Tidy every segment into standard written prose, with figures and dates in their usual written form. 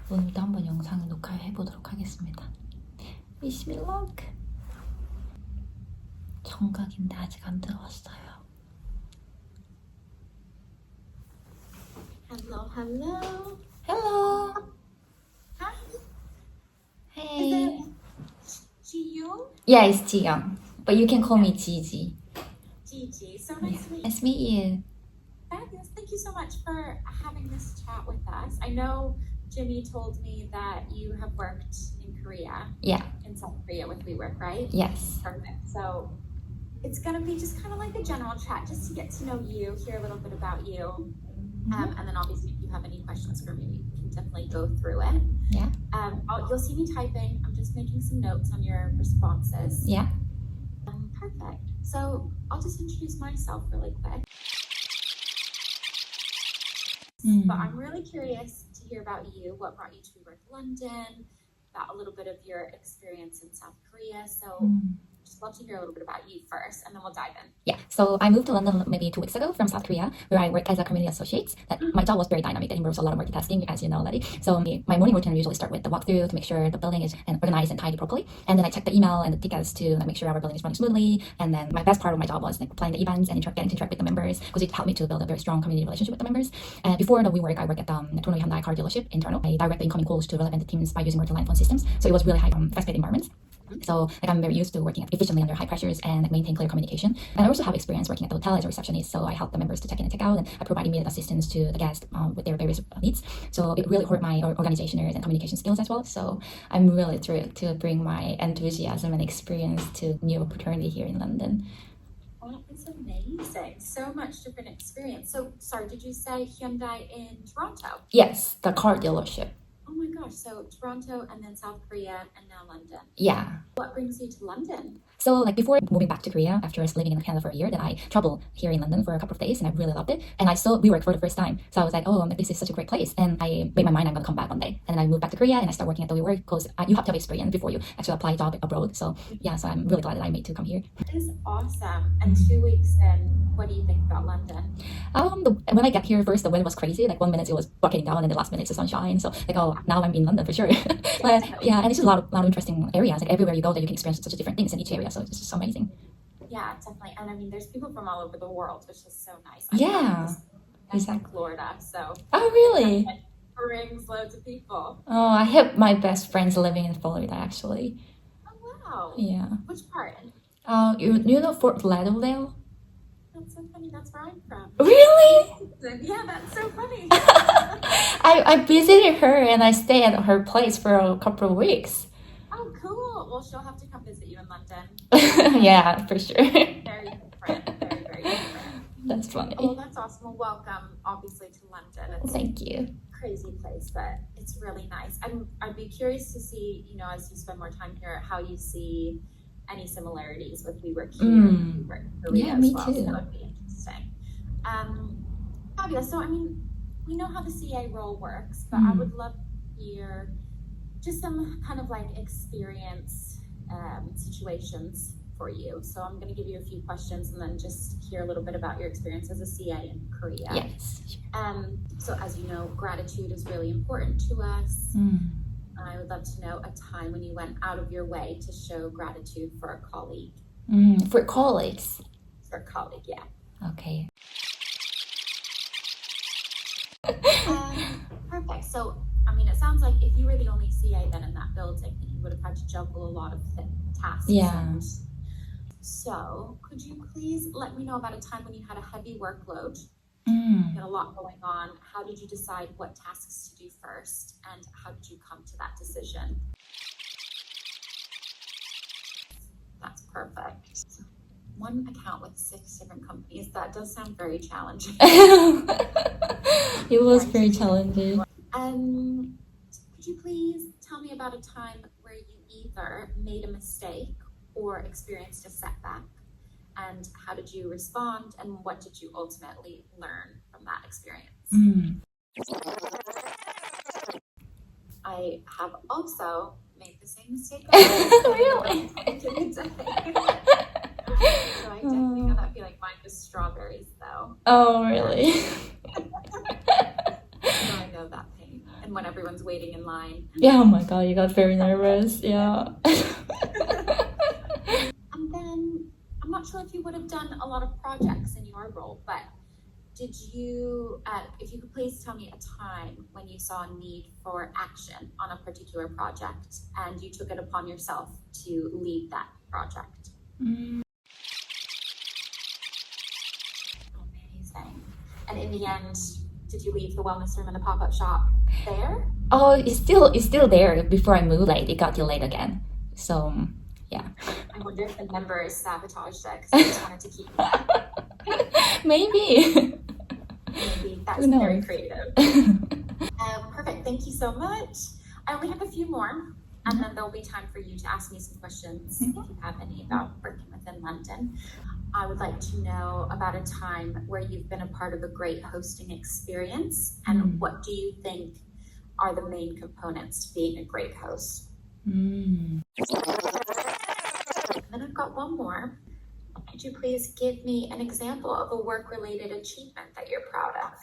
오늘도 한번 영상을 녹화해보도록 하겠습니다. Wish me luck! 정각인데 아직 안 들어왔어요. Hello, hello. Hello! Hi. Hey! Is it Ji-yoon? Yeah, it's Jiyoung, but you can call me Gigi. Gigi. So nice to meet you. Nice to meet you. Fabulous. Thank you so much for having this chat with us. I know Jimmy told me that you have worked in Korea. Yeah. In South Korea with WeWork, right? Yes. Perfect. So it's going to be just kind of like a general chat, just to get to know you, hear a little bit about you. And then obviously if you have any questions for me, we can definitely go through it. Yeah. You'll see me typing. I'm just making some notes on your responses. Yeah. Perfect. So I'll just introduce myself really quick. But I'm really curious to hear about you. What brought you to WeWork London? About a little bit of your experience in South Korea. So just love to hear a little bit about you first, and then we'll dive in. Yeah, so I moved to London maybe 2 weeks ago from South Korea, where I work as a community associate. My job was very dynamic. It involves a lot of multitasking, as you know already. So my morning routine usually start with the walkthrough to make sure the building is organized and tidy properly. And then I check the email and the tickets to make sure our building is running smoothly. And then my best part of my job was planning the events and getting to interact with the members, because it helped me to build a very strong community relationship with the members. And before the WeWork, I worked at the Toronto Hyundai car dealership internal. I direct the incoming calls to relevant teams by using multi-line phone systems. So it was really high, fast-paced environment. So I'm very used to working efficiently under high pressures and maintain clear communication. And I also have experience working at the hotel as a receptionist, so I help the members to check in and check out, and I provide immediate assistance to the guests with their various needs. So it really hurt my organizational and communication skills as well. So I'm really thrilled to bring my enthusiasm and experience to new opportunity here in London. That is amazing. So much different experience. So, sorry, did you say Hyundai in Toronto? Yes, the car dealership. Oh my gosh, so Toronto and then South Korea and now London. Yeah. What brings you to London? So before moving back to Korea, after living in Canada for a year, then I traveled here in London for a couple of days and I really loved it. And I saw WeWork for the first time. So I was like, oh, this is such a great place. And I made my mind, I'm going to come back one day. And then I moved back to Korea and I started working at the WeWork, because you have to have experience before you actually apply a job abroad. So yeah, so I'm really glad that I made to come here. That is awesome. And 2 weeks in, what do you think about London? When I got here first, the weather was crazy. Like 1 minute it was bucketing down and the last minute it's the sunshine. So like, oh, now I'm in London for sure. But yeah, and it's just a lot of interesting areas. Like everywhere you go, that you can experience such different things in each area. So it's just so amazing. Yeah, definitely. And I mean, there's people from all over the world, which is so nice. Yeah. I'm in Florida, so. Oh, really? It brings loads of people. Oh, I have my best friends living in Florida, actually. Oh, wow. Yeah. Which part? You know Fort Lauderdale? That's so funny. That's where I'm from. Really? Yeah, that's so funny. I visited her and I stayed at her place for a couple of weeks. Oh, cool. Well, she'll have to come visit you in London. Yeah, for sure. Very different. Very, very different. That's funny. Oh, that's awesome. Well, welcome, obviously, to London. It's Thank you. a crazy place, but it's really nice. And I'd be curious to see, as you spend more time here, how you see any similarities with WeWork here and WeWork Korea Yeah, me as well. too. So that would be interesting. Fabulous. So, I mean, we know how the CA role works, but I would love to hear just some kind of like experience situations for you. So I'm going to give you a few questions and then just hear a little bit about your experience as a CA in Korea. Yes. So as you know, gratitude is really important to us. I would love to know a time when you went out of your way to show gratitude for a colleague. For colleagues. For a colleague, yeah. Okay. Perfect. So, I mean, it sounds like if you were the only CA then in that building, that you would have had to juggle a lot of tasks. Yeah. So, could you please let me know about a time when you had a heavy workload? You had a lot going on. How did you decide what tasks to do first, and how did you come to that decision? That's perfect. One account with 6 different companies, that does sound very challenging. It was very challenging. Could you please tell me about a time where you either made a mistake or experienced a setback? And how did you respond, and what did you ultimately learn from that experience? I have also made the same mistake. Really? So I definitely know that feeling. Mine was strawberries, though. Oh, really? So I know that pain. And when everyone's waiting in line. Yeah, oh my god, you got very nervous. Yeah. And then I'm not sure if you would have done a lot of projects in your role, but did you, if you could please tell me a time when you saw a need for action on a particular project and you took it upon yourself to lead that project? Amazing. And in the end, did you leave the wellness room and the pop-up shop there? Oh, it's still there. Before I moved, like it got delayed again. So yeah. I wonder if the members sabotaged it because they just wanted to keep it. Maybe. Maybe that's Who knows? very creative. Perfect. Thank you so much. I only have a few more, and then there'll be time for you to ask me some questions if you have any about working within London. I would like to know about a time where you've been a part of a great hosting experience, and what do you think are the main components to being a great host? And then I've got one more. Could you please give me an example of a work-related achievement that you're proud of?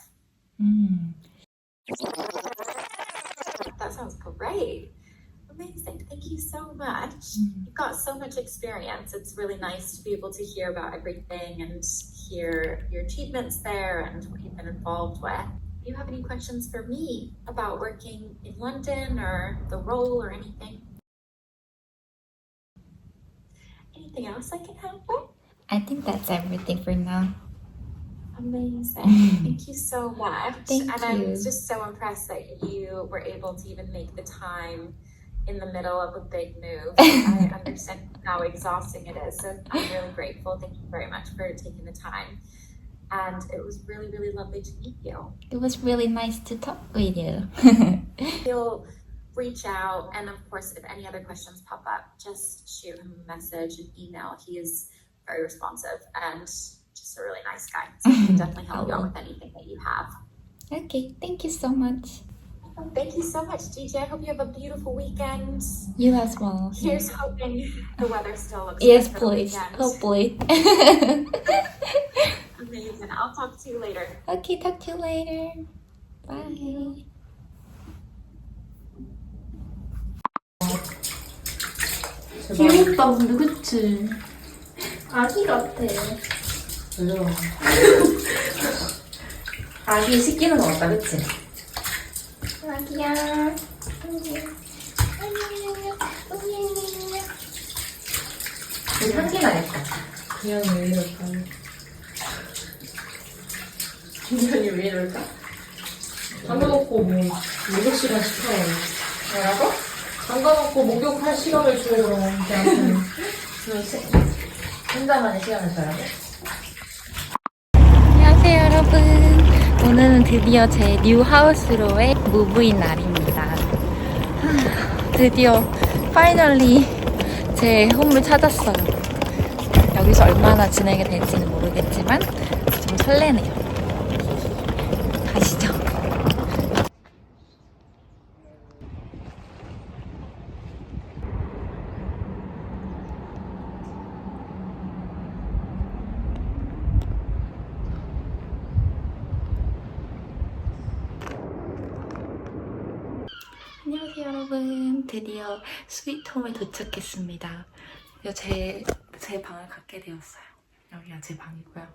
That sounds great. Amazing. Thank you so much. You've got so much experience. It's really nice to be able to hear about everything and hear your achievements there and what you've been involved with. Do you have any questions for me about working in London or the role or anything? Anything else I can help with? I think that's everything for now. Amazing. Thank you so much. Thank and you. I'm just so impressed that you were able to even make the time in the middle of a big move. I understand how exhausting it is. So I'm really grateful. Thank you very much for taking the time. And it was really, really lovely to meet you. It was really nice to talk with you. You'll reach out, and of course, if any other questions pop up, just shoot him a message, an email. He is very responsive and just a really nice guy. So he can definitely help you out with anything that you have. Okay, thank you so much. Thank you so much, Gigi. I hope you have a beautiful weekend. You as well. Here's hoping the weather still looks Yes, good for the please. weekend. Hopefully. Amazing. I'll talk to you later. Okay, talk to you later. Bye. 귀엽다 근데 그치? 아기 같아. 그죠? 아기 씻기는 거 같다 그치? 아기야. 우리 향기 나겠다. 기현이 왜 이럴까? 기현이 왜 이럴까? 잠궈 놓고 뭐 목욕 시간 시켜요. 뭐라고? 잠궈 놓고 목욕할 시간을 줘 그럼 걔한테. 혼자만의 시간을 줘야 돼? 안녕하세요, 여러분. 오늘은 드디어 제 뉴 하우스로의 무브인 날입니다. 드디어 파이널리 제 홈을 찾았어요. 여기서 얼마나 지내게 될지는 모르겠지만 좀 설레네요. 가시죠. 안녕하세요, 여러분. 드디어 스위트홈에 도착했습니다. 제 방을 갖게 되었어요. 여기가 제 방이고요.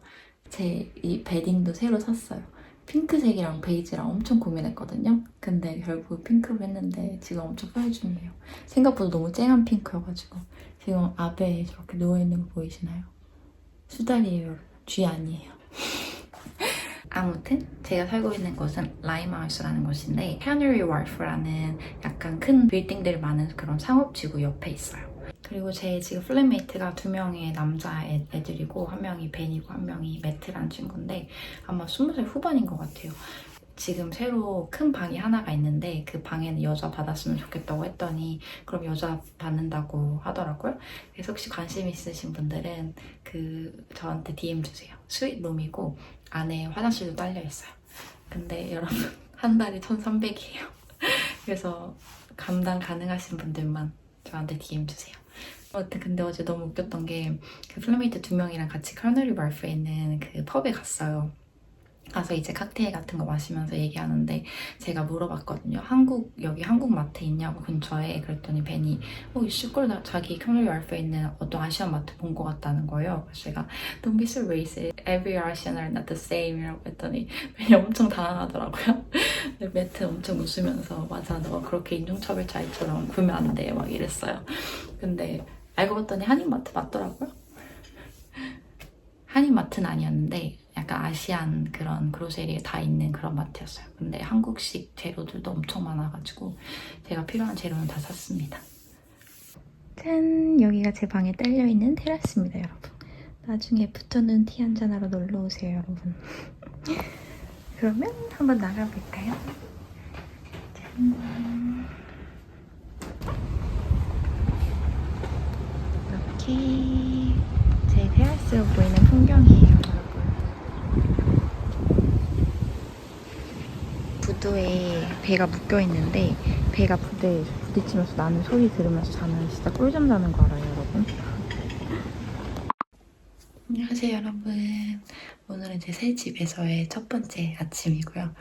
제 이 베딩도 새로 샀어요. 핑크색이랑 베이지랑 엄청 고민했거든요. 근데 결국 핑크로 했는데 지금 엄청 후회 중이에요. 생각보다 너무 쨍한 핑크여가지고. 지금 아베에 저렇게 누워있는 거 보이시나요? 수달이에요. 쥐 아니에요. 아무튼 제가 살고 있는 곳은 라임하우스라는 곳인데 Canary Wharf라는 약간 큰 빌딩들이 많은 그런 상업지구 옆에 있어요. 그리고 제 지금 플랫메이트가 2명의 남자 애들이고 한 명이 벤이고 한 명이 매트라는 친구인데 아마 20살 후반인 것 같아요. 지금 새로 큰 방이 하나가 있는데 그 방에는 여자 받았으면 좋겠다고 했더니 그럼 여자 받는다고 하더라고요. 그래서 혹시 관심 있으신 분들은 저한테 DM 주세요. 스윗룸이고 안에 화장실도 딸려 있어요. 근데 여러분 한 달에 1,300이에요. 그래서 감당 가능하신 분들만 저한테 DM 주세요. 아무튼 근데 어제 너무 웃겼던 게 그 플랫메이트 2명이랑 같이 카너리 와프에 있는 그 펍에 갔어요. 가서 이제 칵테일 같은 거 마시면서 얘기하는데 제가 물어봤거든요. 여기 한국 마트 있냐고 근처에. 그랬더니 벤이 이슈골 자기 캐나리 월프에 있는 어떤 아시안 마트 본 것 같다는 거예요. 그래서 제가 Don't be so racist. Every Asian are not the same 이라고 했더니 벤이 엄청 당황하더라고요. 매트 엄청 웃으면서 맞아 너 그렇게 인종차별자이처럼 굴면 안 돼 막 이랬어요. 근데 알고 봤더니 한인마트 맞더라고요. 한인마트는 아니었는데 약간 아시안 그런 그로세리에 다 있는 그런 마트였어요. 근데 한국식 재료들도 엄청 많아가지고 제가 필요한 재료는 다 샀습니다. 짠! 여기가 제 방에 딸려있는 테라스입니다, 여러분. 나중에 붙어놓은 티 한잔하러 놀러오세요, 여러분. 그러면 한번 나가볼까요? 짠! 이렇게 제 테라스로 보이는 풍경이에요, 여러분. 부두에 배가 묶여있는데 배가 부두에 부딪히면서 나는 소리 들으면서 자면 진짜 꿀잠 자는 거 알아요, 여러분? 안녕하세요, 여러분. 오늘은 제 새 집에서의 첫 번째 아침이고요.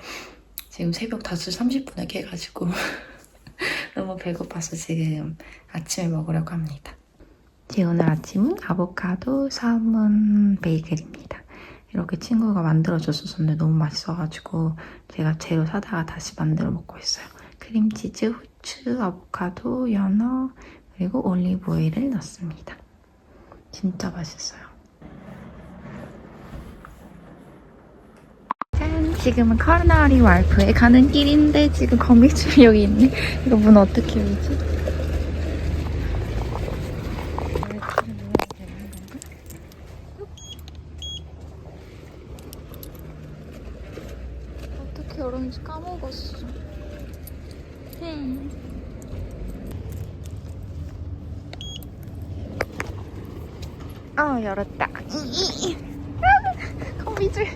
지금 새벽 5시 30분에 깨가지고 너무 배고파서 지금 아침을 먹으려고 합니다. 제 오늘 아침은 아보카도 사몬 베이글입니다. 이렇게 친구가 만들어줬었는데 너무 맛있어가지고 제가 재료 사다가 다시 만들어 먹고 있어요. 크림치즈, 후추, 아보카도, 연어, 그리고 올리브 오일을 넣습니다. 진짜 맛있어요. 짠! 지금은 카나리 왈프에 가는 길인데 지금 거미줄이 여기 있네. 이거 문 어떻게 열지? 어떻게 열었는지 까먹었어. 열었다. 거미줄.